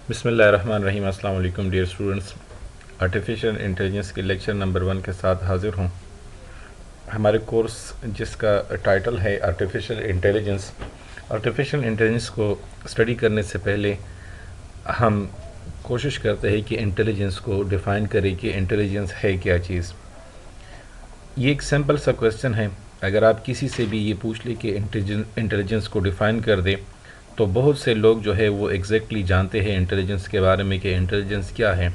बिस्मिल्लाहिर्रहमानिर्रहीम। अस्सलाम वालेकुम डियर स्टूडेंट्स। आर्टिफिशियल इंटेलिजेंस के लेक्चर नंबर 1 के साथ हाज़िर हूँ। हमारे कोर्स जिसका टाइटल है आर्टिफिशियल इंटेलिजेंस को स्टडी करने से पहले हम कोशिश करते हैं कि इंटेलिजेंस को डिफ़ाइन करें कि इंटेलिजेंस है क्या चीज़। ये एक सिंपल सा क्वेश्चन है। अगर आप किसी से भी ये पूछ लें कि इंटेलिजेंस को डिफ़ाइन कर दे, तो बहुत से लोग जो है वो एग्जैक्टली जानते हैं इंटेलिजेंस के बारे में कि इंटेलिजेंस क्या है,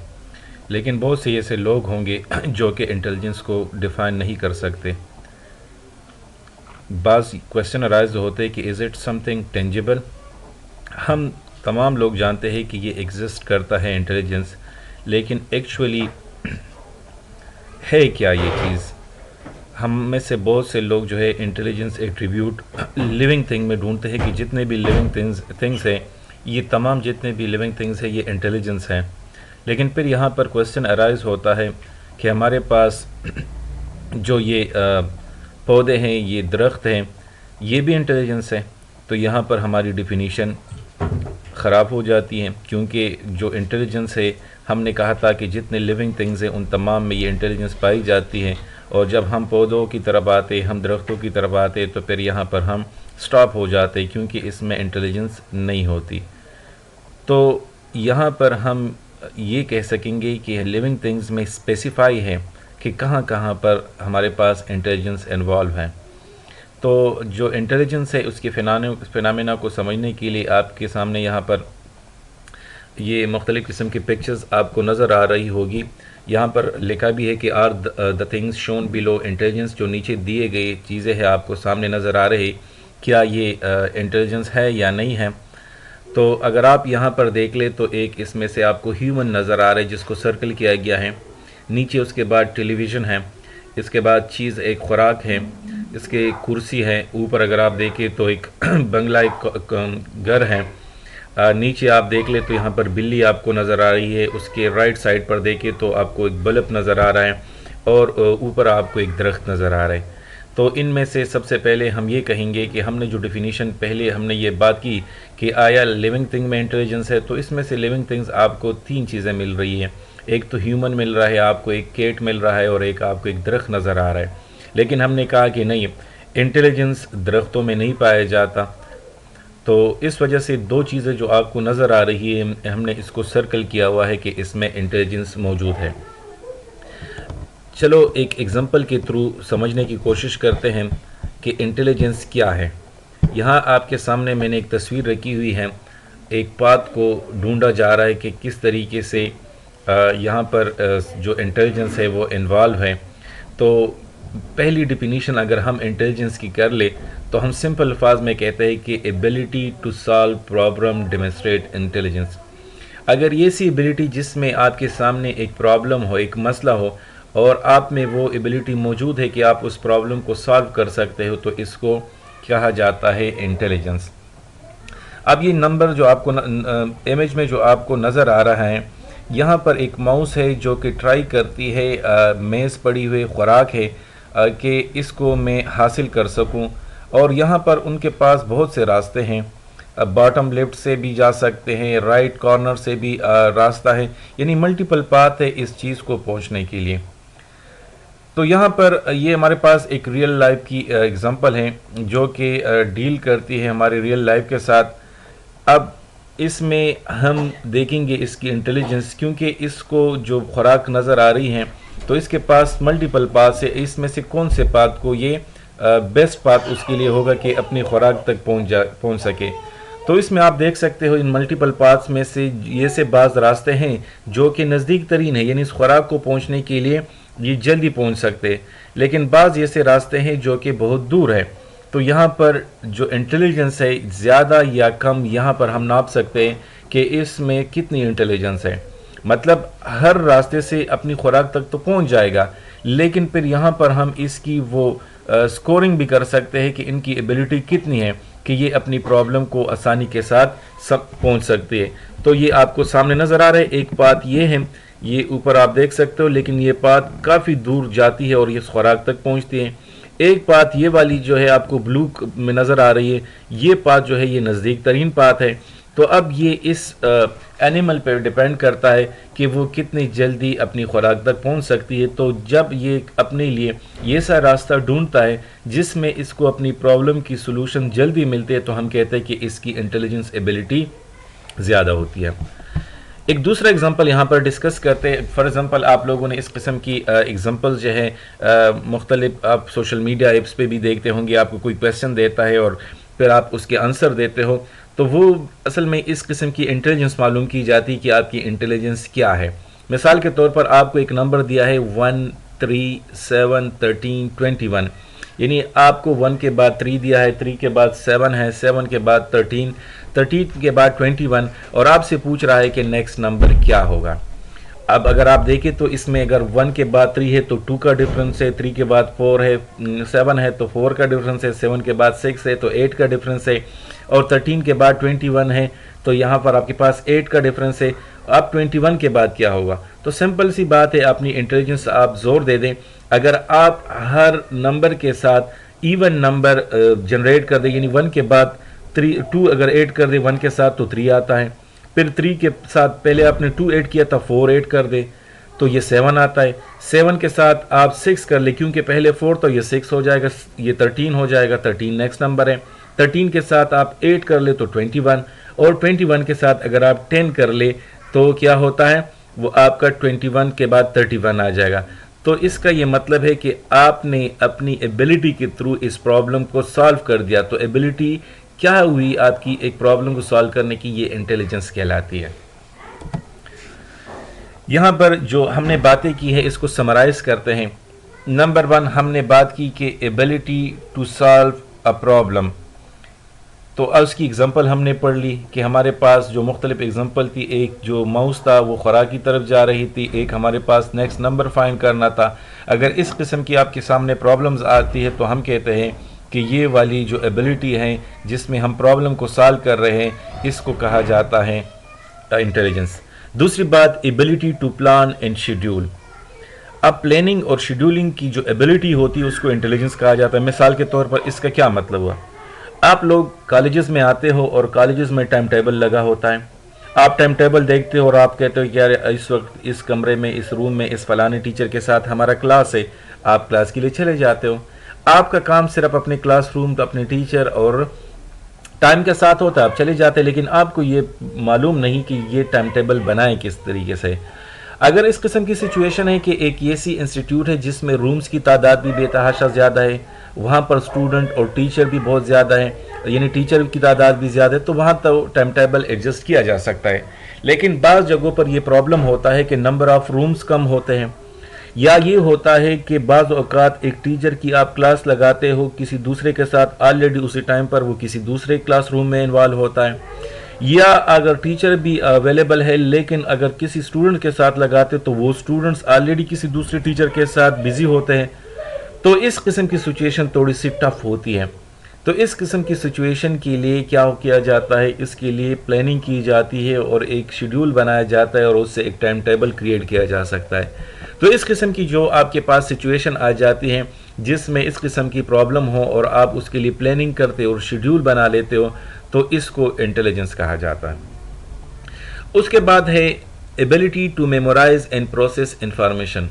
लेकिन बहुत से ऐसे लोग होंगे जो कि इंटेलिजेंस को डिफ़ाइन नहीं कर सकते। बाज़ क्वेश्चन अराइज होते हैं कि इज़ इट समथिंग टेंजिबल। हम तमाम लोग जानते हैं कि ये एग्जिस्ट करता है इंटेलिजेंस, लेकिन एक्चुअली है क्या ये चीज़। हम में से बहुत से लोग जो है इंटेलिजेंस एट्रीब्यूट लिविंग थिंग में ढूंढते हैं कि जितने भी लिविंग थिंग्स हैं, ये तमाम जितने भी लिविंग थिंग्स हैं ये इंटेलिजेंस हैं। लेकिन फिर यहाँ पर क्वेश्चन अराइज होता है कि हमारे पास जो ये पौधे हैं, ये दरख्त हैं, ये भी इंटेलिजेंस है। तो यहाँ पर हमारी डिफिनीशन ख़राब हो जाती हैं, क्योंकि जो इंटेलिजेंस है, हमने कहा था कि जितने लिविंग थिंग्स हैं उन तमाम में ये इंटेलिजेंस पाई जाती है। और जब हम पौधों की तरफ आते, हम दरख्तों की तरफ आते, तो फिर यहाँ पर हम स्टॉप हो जाते, क्योंकि इसमें इंटेलिजेंस नहीं होती। तो यहाँ पर हम ये कह सकेंगे कि लिविंग थिंग्स में स्पेसिफाई है कि कहाँ कहाँ पर हमारे पास इंटेलिजेंस इन्वॉल्व है। तो जो इंटेलिजेंस है उसके फिनामिना को समझने के लिए आपके सामने यहाँ पर ये मुख्तलिफ़ किस्म की पिक्चर्स आपको नज़र आ रही होगी। यहाँ पर लिखा भी है कि are the things shown below intelligence. जो नीचे दिए गए चीज़ें हैं आपको सामने नज़र आ रही, क्या ये इंटेलिजेंस है या नहीं है। तो अगर आप यहाँ पर देख ले तो एक इसमें से आपको ह्यूमन नज़र आ रहा है जिसको सर्कल किया गया है। नीचे उसके बाद टेलीविज़न है, इसके बाद चीज़ एक खुराक है, इसके कुर्सी है। ऊपर अगर आप देखें तो एक बंगला, एक घर है। नीचे आप देख ले तो यहाँ पर बिल्ली आपको नज़र आ रही है। उसके राइट साइड पर देखें तो आपको एक बल्ब नज़र आ रहा है, और ऊपर आपको एक दरख्त नज़र आ रहा है। तो इनमें से सबसे पहले हम ये कहेंगे कि हमने जो डिफिनीशन पहले हमने ये बात की कि आया लिविंग थिंग में इंटेलिजेंस है, तो इसमें से लिविंग थिंग्स आपको 3 चीज़ें मिल रही हैं। एक तो ह्यूमन मिल रहा है आपको, एक कैट मिल रहा है, और एक आपको एक दरख्त नज़र आ रहा है। लेकिन हमने कहा कि नहीं, इंटेलिजेंस दरख्तों में नहीं पाया जाता। तो इस वजह से 2 चीज़ें जो आपको नज़र आ रही है, हमने इसको सर्कल किया हुआ है कि इसमें इंटेलिजेंस मौजूद है। चलो एक एग्ज़ाम्पल के थ्रू समझने की कोशिश करते हैं कि इंटेलिजेंस क्या है। यहाँ आपके सामने मैंने एक तस्वीर रखी हुई है। एक पाथ को ढूंढा जा रहा है कि किस तरीके से यहाँ पर जो इंटेलिजेंस है वो इन्वॉल्व है। तो पहली डिफिनीशन अगर हम इंटेलिजेंस की कर ले तो हम सिंपल अल्फाज में कहते हैं कि ability to solve problem demonstrate intelligence. अगर ये सी एबिलिटी जिसमें आपके सामने एक प्रॉब्लम हो, एक मसला हो, और आप में वो एबिलिटी मौजूद है कि आप उस प्रॉब्लम को सॉल्व कर सकते हो, तो इसको कहा जाता है इंटेलिजेंस। अब ये नंबर जो आपको इमेज में जो आपको नज़र आ रहा है, यहाँ पर एक माउस है जो कि ट्राई करती है, मेज़ पड़ी हुई खुराक है कि इसको मैं हासिल कर सकूं। और यहाँ पर उनके पास बहुत से रास्ते हैं। बॉटम लेफ्ट से भी जा सकते हैं, राइट कॉर्नर से भी रास्ता है, यानी मल्टीपल पाथ है इस चीज़ को पहुँचने के लिए। तो यहाँ पर ये हमारे पास एक रियल लाइफ की एग्जांपल है जो कि डील करती है हमारे रियल लाइफ के साथ। अब इसमें हम देखेंगे इसकी इंटेलिजेंस, क्योंकि इसको जो खुराक नज़र आ रही है तो इसके पास मल्टीपल पाथ है। इसमें से कौन से पाथ को ये बेस्ट पाथ उसके लिए होगा कि अपनी खुराक तक पहुँच सके। तो इसमें आप देख सकते हो इन मल्टीपल पाथ्स में से ये से बाज़ रास्ते हैं जो कि नज़दीक तरीन है, यानी इस खुराक को पहुँचने के लिए ये जल्दी पहुँच सकते, लेकिन बाज़ ऐसे रास्ते हैं जो कि बहुत दूर है। तो यहाँ पर जो इंटेलिजेंस है ज़्यादा या कम, यहाँ पर हम नाप सकते हैं कि इसमें कितनी इंटेलिजेंस है। मतलब हर रास्ते से अपनी खुराक तक तो पहुँच जाएगा, लेकिन फिर यहाँ पर हम इसकी वो स्कोरिंग भी कर सकते हैं कि इनकी एबिलिटी कितनी है कि ये अपनी प्रॉब्लम को आसानी के साथ सब पहुँच सकती है। तो ये आपको सामने नज़र आ रहा है। एक बात ये है, ये ऊपर आप देख सकते हो, लेकिन ये बात काफ़ी दूर जाती है और ये खुराक तक पहुँचती है। एक बात ये वाली जो है आपको ब्लू में नज़र आ रही है, ये पाथ जो है ये नज़दीक तरीन पाथ है। तो अब ये इस एनिमल पे डिपेंड करता है कि वो कितनी जल्दी अपनी खुराक तक पहुंच सकती है। तो जब ये अपने लिए ये सा रास्ता ढूंढता है जिसमें इसको अपनी प्रॉब्लम की सलूशन जल्दी मिलती है, तो हम कहते हैं कि इसकी इंटेलिजेंस एबिलिटी ज़्यादा होती है। एक दूसरा एग्जांपल यहाँ पर डिस्कस करते हैं। फॉर एग्जांपल आप लोगों ने इस किस्म की एग्जांपल्स जो है मुख्तलिफ आप सोशल मीडिया ऐप्स पे भी देखते होंगे। आपको कोई क्वेश्चन देता है और फिर आप उसके आंसर देते हो, तो वो असल में इस किस्म की इंटेलिजेंस मालूम की जाती है कि आपकी इंटेलिजेंस क्या है। मिसाल के तौर पर आपको एक नंबर दिया है 1, 3, 7, 13, 21, यानी आपको 1 के बाद 3 दिया है, 3 के बाद 7 है, 7 के बाद 13, 13 के बाद 21, और आपसे पूछ रहा है कि नेक्स्ट नंबर क्या होगा। अब अगर आप देखें तो इसमें अगर 1 के बाद 3 है तो 2 का डिफरेंस है, 3 के बाद 4 है, 7 है तो 4 का डिफरेंस है, 7 के बाद 6 है तो 8 का डिफरेंस है, और 13 के बाद 21 है तो यहाँ पर आपके पास 8 का डिफरेंस है। अब 21 के बाद क्या होगा? तो सिंपल सी बात है, अपनी इंटेलिजेंस आप जोर दे दें। अगर आप हर नंबर के साथ इवन नंबर जनरेट कर दें, यानी 1 के बाद 2 अगर ऐड कर दे 1 के साथ तो 3 आता है, फिर 3 के साथ पहले आपने 2 ऐड किया था 4 ऐड कर दे तो ये 7 आता है, 7 के साथ आप 6 कर ले क्योंकि पहले 4 तो ये 6 हो जाएगा, ये 13 हो जाएगा, 13 नेक्स्ट नंबर है। 13 के साथ आप 8 कर ले तो 21, और 21 के साथ अगर आप 10 कर ले तो क्या होता है, वो आपका 21 के बाद 31 आ जाएगा। तो इसका ये मतलब है कि आपने अपनी एबिलिटी के थ्रू इस प्रॉब्लम को सॉल्व कर दिया। तो एबिलिटी क्या हुई आपकी एक प्रॉब्लम को सॉल्व करने की, ये इंटेलिजेंस कहलाती है। यहाँ पर जो हमने बातें की है इसको समराइज करते हैं। नंबर 1 हमने बात की कि ability to solve a problem. तो उसकी एग्जांपल हमने पढ़ ली कि हमारे पास जो मुख्तलिफ एग्जांपल थी, एक जो माउस था वो खुराक की तरफ जा रही थी, एक हमारे पास नेक्स्ट नंबर फाइंड करना था। अगर इस किस्म की आपके सामने प्रॉब्लम्स आती है तो हम कहते हैं कि ये वाली जो एबिलिटी है जिसमें हम प्रॉब्लम को सॉल्व कर रहे हैं, इसको कहा जाता है इंटेलिजेंस। दूसरी बात, ability to plan and schedule. अब प्लानिंग और शेड्यूलिंग की जो एबिलिटी होती है उसको इंटेलिजेंस कहा जाता है। मिसाल के तौर पर इसका क्या मतलब हुआ, आप लोग कॉलेजेस में आते हो और कॉलेजेस में टाइम टेबल लगा होता है। आप टाइम टेबल देखते हो और आप कहते हो कि यार इस वक्त इस कमरे में, इस रूम में, इस फलाने टीचर के साथ हमारा क्लास है। आप क्लास के लिए चले जाते हो। आपका काम सिर्फ अपने क्लासरूम, अपने टीचर और टाइम के साथ होता है, आप चले जाते हैं, लेकिन आपको ये मालूम नहीं कि ये टाइम टेबल बनाए किस तरीके से। अगर इस किस्म की सिचुएशन है कि एक ऐसी इंस्टीट्यूट है जिसमें रूम्स की तादाद भी बेतहाशा ज़्यादा है, वहाँ पर स्टूडेंट और टीचर भी बहुत ज़्यादा है, यानी टीचर की तादाद भी ज़्यादा है, तो वहाँ तो टाइम टेबल एडजस्ट किया जा सकता है। लेकिन बाज़ जगहों पर यह प्रॉब्लम होता है कि नंबर ऑफ़ रूम्स कम होते हैं, या ये होता है कि बाज़ औक़ात एक टीचर की आप क्लास लगाते हो किसी दूसरे के साथ, ऑलरेडी उसी टाइम पर वो किसी दूसरे क्लासरूम में इन्वॉल्व होता है, या अगर टीचर भी अवेलेबल है लेकिन अगर किसी स्टूडेंट के साथ लगाते तो वो स्टूडेंट्स ऑलरेडी किसी दूसरे टीचर के साथ बिजी होते हैं। तो इस किस्म की सिचुएशन थोड़ी सी टफ होती है। तो इस किस्म की सिचुएशन के लिए क्या किया जाता है, इसके लिए प्लानिंग की जाती है और एक शेड्यूल बनाया जाता है और उससे एक टाइम टेबल क्रिएट किया जा सकता है। तो इस किस्म की जो आपके पास सिचुएशन आ जाती है जिसमें इस किस्म की प्रॉब्लम हो और आप उसके लिए प्लानिंग करते हो और शेड्यूल बना लेते हो, तो इसको इंटेलिजेंस कहा जाता है। उसके बाद है ability to memorise and process information.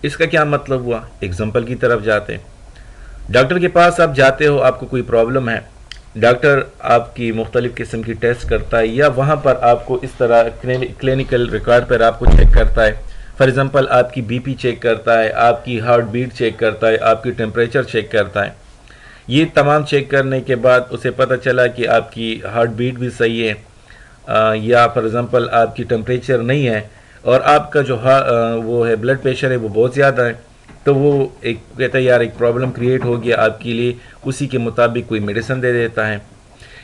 इसका क्या मतलब हुआ, एग्जाम्पल की तरफ जाते हैं। डॉक्टर के पास आप जाते हो, आपको कोई प्रॉब्लम है, डॉक्टर आपकी मुख्तलिफ किस्म की टेस्ट करता है, या वहाँ पर आपको इस तरह क्लिनिकल रिकॉर्ड पर आपको चेक करता है। फॉर एग्जांपल आपकी बीपी चेक करता है, आपकी हार्ट बीट चेक करता है, आपकी टेम्परेचर चेक करता है। ये तमाम चेक करने के बाद उसे पता चला कि आपकी हार्ट बीट भी सही है, या फॉर एग्जांपल आपकी टेम्परेचर नहीं है और आपका जो वो है ब्लड प्रेशर है वो बहुत ज़्यादा है, तो वो एक कहता है यार एक प्रॉब्लम क्रिएट हो गया आपके लिए, उसी के मुताबिक कोई मेडिसिन दे देता है।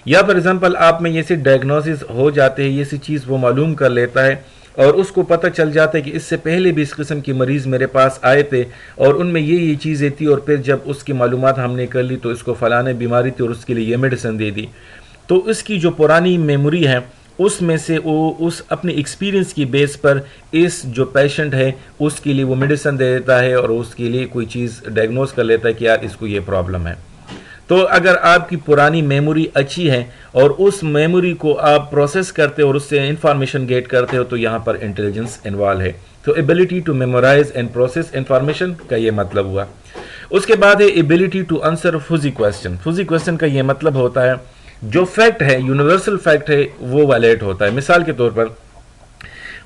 या फॉर एग्जांपल आप में ये सी डायग्नोसिस हो जाते हैं, ये सी चीज़ वो मालूम कर लेता है और उसको पता चल जाता है कि इससे पहले भी इस किस्म के मरीज़ मेरे पास आए थे और उनमें ये चीज़ें थी, और फिर जब उसकी मालूमात हमने कर ली तो इसको फलाने बीमारी थी और उसके लिए ये मेडिसिन दे दी। तो इसकी जो पुरानी मेमोरी है उसमें से वो उस अपने एक्सपीरियंस की बेस पर इस जो पेशेंट है उसके लिए वो मेडिसिन दे देता है और उसके लिए कोई चीज़ डायग्नोस कर लेता है कि यार इसको ये प्रॉब्लम है। तो अगर आपकी पुरानी मेमोरी अच्छी है और उस मेमोरी को आप प्रोसेस करते हो और उससे इंफॉर्मेशन गेट करते हो, तो यहाँ पर इंटेलिजेंस इन्वॉल्व है। तो ability to memorise and process information का ये मतलब हुआ। उसके बाद है ability to answer fuzzy question. Fuzzy question का ये मतलब होता है जो फैक्ट है, यूनिवर्सल फैक्ट है, वो वैलिड होता है। मिसाल के तौर पर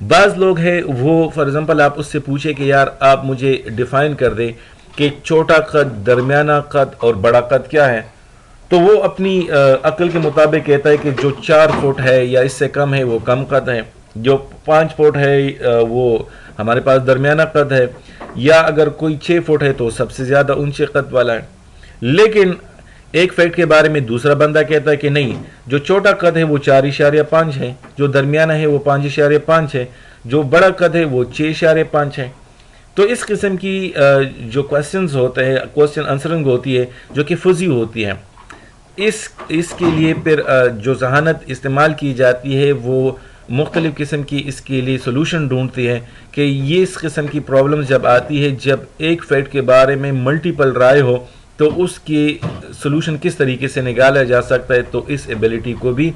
बाज लोग हैं, वो फॉर एग्जांपल आप उससे पूछे कि यार आप मुझे डिफाइन कर दे कि छोटा कद, दरमियाना कद और बड़ा कद क्या है, तो वो अपनी अक्ल के मुताबिक कहता है कि जो 4 फुट है या इससे कम है वो कम कद है, जो 5 फुट है वो हमारे पास दरमियाना कद है, या अगर कोई 6 फुट है तो सबसे ज़्यादा ऊंचे कद वाला है। लेकिन एक फैक्ट के बारे में दूसरा बंदा कहता है कि नहीं, जो छोटा कद है वो 4.5 है, जो दरमियाना है वो 5.5 है, जो बड़ा कद है वो 6.5 है। तो इस किस्म की जो क्वेश्चंस होते हैं, क्वेश्चन आंसरिंग होती है जो कि फुजी होती है, इसके लिए फिर जो जहानत इस्तेमाल की जाती है वो मुख्तलिफ़ किस्म की इसके लिए सोल्यूशन ढूंढती है कि ये इस किस्म की प्रॉब्लम जब आती है, जब एक फैक्ट के बारे में मल्टीपल राय हो, तो उसकी सोल्यूशन किस तरीके से निकाला जा सकता है। तो इस एबिलिटी को भी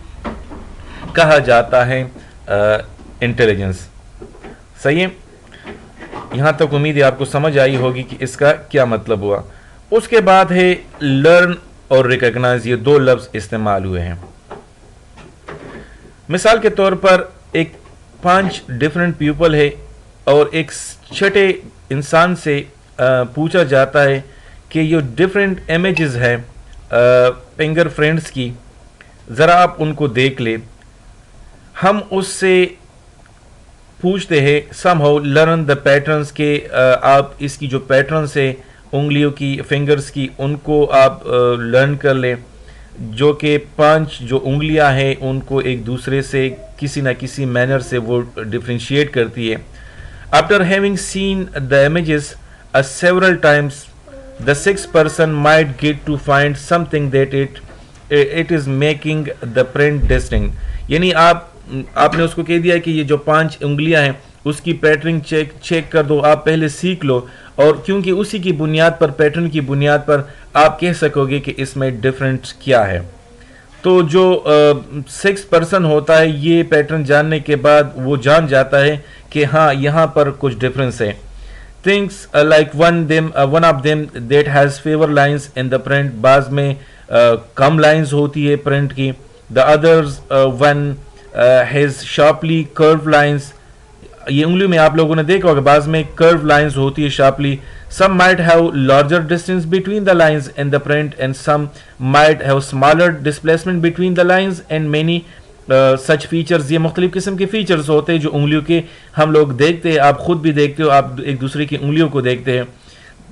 कहा जाता है इंटेलिजेंस। सही है, यहाँ तक उम्मीद है आपको समझ आई होगी कि इसका क्या मतलब हुआ। उसके बाद है लर्न और रिकॉग्नाइज, ये 2 लफ्ज़ इस्तेमाल हुए हैं। मिसाल के तौर पर एक 5 डिफरेंट पीपल है और एक छठे इंसान से पूछा जाता है कि ये डिफरेंट इमेजेस है फिंगर फ्रेंड्स की, ज़रा आप उनको देख ले। हम उससे पूछते हैं समहाउ लर्न द पैटर्न्स के आप इसकी जो पैटर्न्स है उंगलियों की, फिंगर्स की, उनको आप लर्न कर लें, जो कि 5 जो उंगलियां हैं उनको एक दूसरे से किसी ना किसी मैनर से वो डिफ्रेंशिएट करती है। After having seen the images several times, the 6th person might get to find something that it is making the print distinct। यानी आपने उसको कह दिया कि ये जो 5 उंगलियां हैं उसकी पैटर्न चेक कर दो, आप पहले सीख लो, और क्योंकि उसी की बुनियाद पर, पैटर्न की बुनियाद पर आप कह सकोगे कि इसमें डिफरेंस क्या है। तो जो 6th पर्सन होता है, ये पैटर्न जानने के बाद वो जान जाता है कि हाँ यहाँ पर कुछ डिफरेंस है। Things like one of them that has fewer lines in the print, बाज में कम लाइंस होती है प्रिंट की। The others one has sharply curved lines, ये उंगली में आप लोगों ने देखा होगा बाज में कर्व लाइंस होती है sharply। Some might have larger distance between the lines in the print and some might have smaller displacement between the lines and many such features. ये मुख्तलिफ किस्म के फीचर्स होते हैं जो उंगलियों के हम लोग देखते हैं, आप खुद भी देखते हो, आप एक दूसरे की उंगलियों को देखते हैं।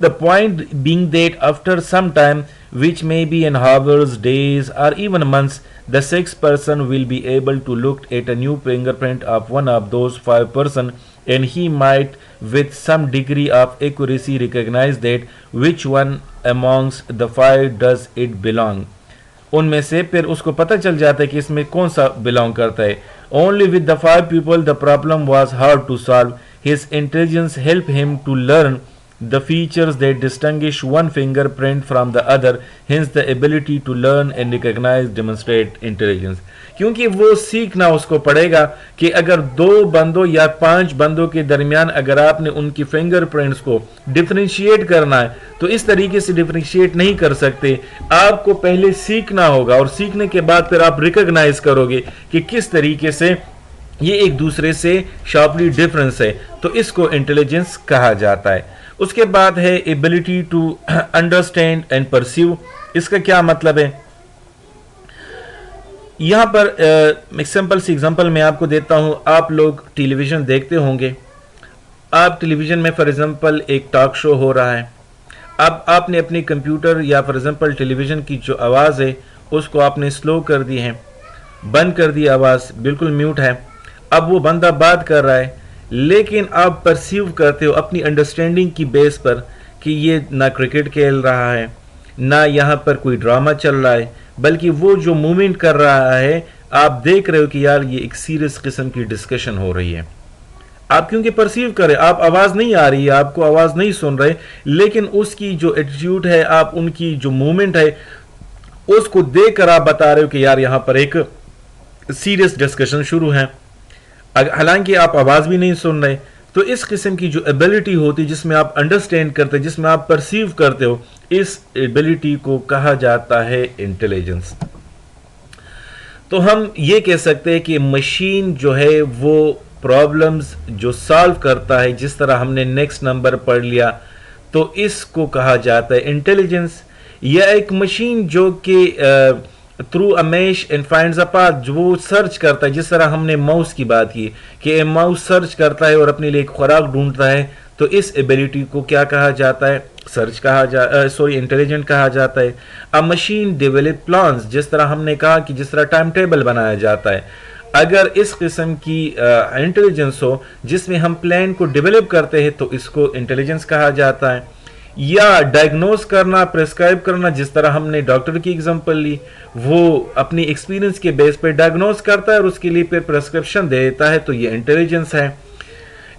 The point being that after some time which may be in hours, days or even months, the 6th person will be able to look at a new fingerprint of one of those 5 person and he might with some degree of accuracy recognize that which one amongst the 5 does it belong। उनमें से फिर उसको पता चल जाता है कि इसमें कौन सा बिलोंग करता है। Only with the 5 people the problem was hard to solve. His intelligence help him to learn the features that distinguish one fingerprint from the other, hence the ability to learn and recognize demonstrate intelligence। क्योंकि वो सीखना उसको पड़ेगा कि अगर 2 बंदों या 5 बंदों के दरमियान अगर आपने उनकी फिंगरप्रिंट्स को डिफरेंशिएट करना है तो इस तरीके से डिफरेंशिएट नहीं कर सकते। आपको पहले सीखना होगा और सीखने के बाद फिर आप रिकॉग्नाइज करोगे कि किस तरीके से ये एक दूसरे से शार्पली डिफरेंस है, तो इसको इंटेलिजेंस कहा जाता है। उसके बाद है ability to understand and perceive. इसका क्या मतलब है, यहां पर एक सिंपल सी एग्जांपल मैं आपको देता हूं। आप लोग टेलीविजन देखते होंगे, आप टेलीविजन में फॉर एग्जांपल एक टॉक शो हो रहा है, अब आपने अपनी कंप्यूटर या फॉर एग्जांपल टेलीविजन की जो आवाज़ है उसको आपने स्लो कर दी है, बंद कर दी, आवाज़ बिल्कुल म्यूट है। अब वो बंदा बात कर रहा है, लेकिन आप परसीव करते हो अपनी अंडरस्टैंडिंग की बेस पर कि ये ना क्रिकेट खेल रहा है, ना यहाँ पर कोई ड्रामा चल रहा है, बल्कि वो जो मूवमेंट कर रहा है आप देख रहे हो कि यार ये एक सीरियस किस्म की डिस्कशन हो रही है। आप क्योंकि परसीव करें, आप आवाज़ नहीं आ रही है, आपको आवाज़ नहीं सुन रहे, लेकिन उसकी जो एटीट्यूड है, आप उनकी जो मूवमेंट है उसको देखकर आप बता रहे हो कि यार यहां पर एक सीरियस डिस्कशन शुरू है, हालांकि आप आवाज भी नहीं सुन रहे। तो इस किस्म की जो एबिलिटी होती है जिसमें आप अंडरस्टैंड करते हो, जिसमें आप परसीव करते हो, इस एबिलिटी को कहा जाता है इंटेलिजेंस। तो हम ये कह सकते हैं कि मशीन जो है वो प्रॉब्लम्स जो सॉल्व करता है, जिस तरह हमने नेक्स्ट नंबर पढ़ लिया, तो इसको कहा जाता है इंटेलिजेंस। या एक मशीन जो कि through a maze and finds a path, जो वो सर्च करता है, जिस तरह हमने माउस की बात की कि माउस सर्च करता है और अपने लिए एक खुराक ढूंढता है, तो इस एबिलिटी को क्या कहा जाता है? सर्च कहा इंटेलिजेंट कहा जाता है। अ मशीन डेवलप प्लान्स, जिस तरह हमने कहा कि जिस तरह टाइम टेबल बनाया जाता है, अगर इस किस्म की इंटेलिजेंस हो जिसमें हम प्लान को डेवलप करते हैं, तो इसको इंटेलिजेंस कहा जाता है। या डायग्नोज करना, प्रेस्क्राइब करना, जिस तरह हमने डॉक्टर की एग्जांपल ली, वो अपनी एक्सपीरियंस के बेस पे डायग्नोज करता है और उसके लिए फिर प्रेस्क्रिप्शन दे देता है, तो ये इंटेलिजेंस है।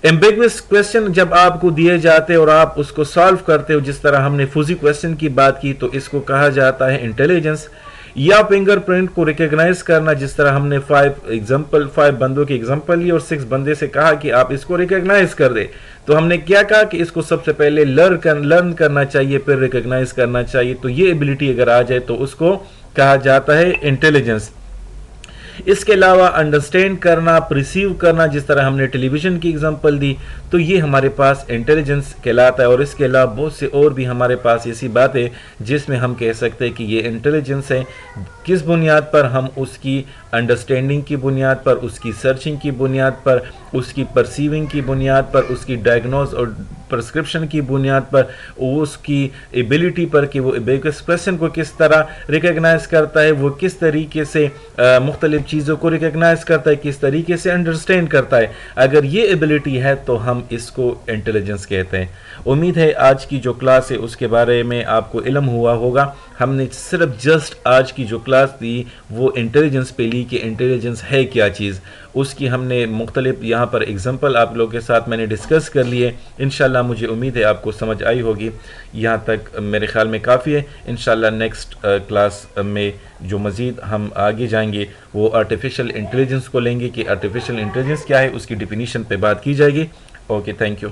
एम्बिगुअस क्वेश्चन जब आपको दिए जाते हैं और आप उसको सॉल्व करते हो, जिस तरह हमने फूजी क्वेश्चन की बात की, तो इसको कहा जाता है इंटेलिजेंस। या फिंगरप्रिंट को रिकॉग्नाइज करना, जिस तरह हमने 5 बंदों की एग्जांपल ली और 6 बंदे से कहा कि आप इसको रिकॉग्नाइज कर दे, तो हमने क्या कहा कि इसको सबसे पहले लर्न करना चाहिए, फिर रिकॉग्नाइज करना चाहिए। तो ये एबिलिटी अगर आ जाए तो उसको कहा जाता है इंटेलिजेंस। इसके अलावा अंडरस्टैंड करना, प्रिसीव करना, जिस तरह हमने टेलीविजन की एग्जांपल दी, तो ये हमारे पास इंटेलिजेंस कहलाता है। और इसके अलावा बहुत से और भी हमारे पास ऐसी बातें जिसमें हम कह सकते हैं कि ये इंटेलिजेंस है। किस बुनियाद पर? हम उसकी अंडरस्टैंडिंग की बुनियाद पर, उसकी सर्चिंग की बुनियाद पर, उसकी परसीविंग की बुनियाद पर, उसकी डायग्नोज और प्रिस्क्रिप्शन की बुनियाद पर, उसकी एबिलिटी पर कि वो एक्सप्रेशन को किस तरह रिकग्नाइज करता है, वो किस तरीके से मुख्तलिफ चीज़ों को रिकग्नाइज करता है, किस तरीके से अंडरस्टैंड करता है। अगर ये एबिलिटी है तो हम इसको इंटेलिजेंस कहते हैं। उम्मीद है आज की जो क्लास है उसके बारे में आपको इल्म हुआ होगा। हमने सिर्फ जस्ट आज की जो क्लास दी वो इंटेलिजेंस पे ली कि इंटेलिजेंस है क्या चीज़, उसकी हमने मुख्तलिफ यहाँ पर एग्जांपल आप लोगों के साथ मैंने डिस्कस कर लिए। इंशाल्लाह मुझे उम्मीद है आपको समझ आई होगी। यहाँ तक मेरे ख्याल में काफ़ी है। इंशाल्लाह नेक्स्ट क्लास में जो मज़ीद हम आगे जाएंगे वो आर्टिफिशियल इंटेलिजेंस को लेंगे कि आर्टिफिशियल इंटेलिजेंस क्या है, उसकी डिफिनीशन पे बात की जाएगी। Okay, thank you.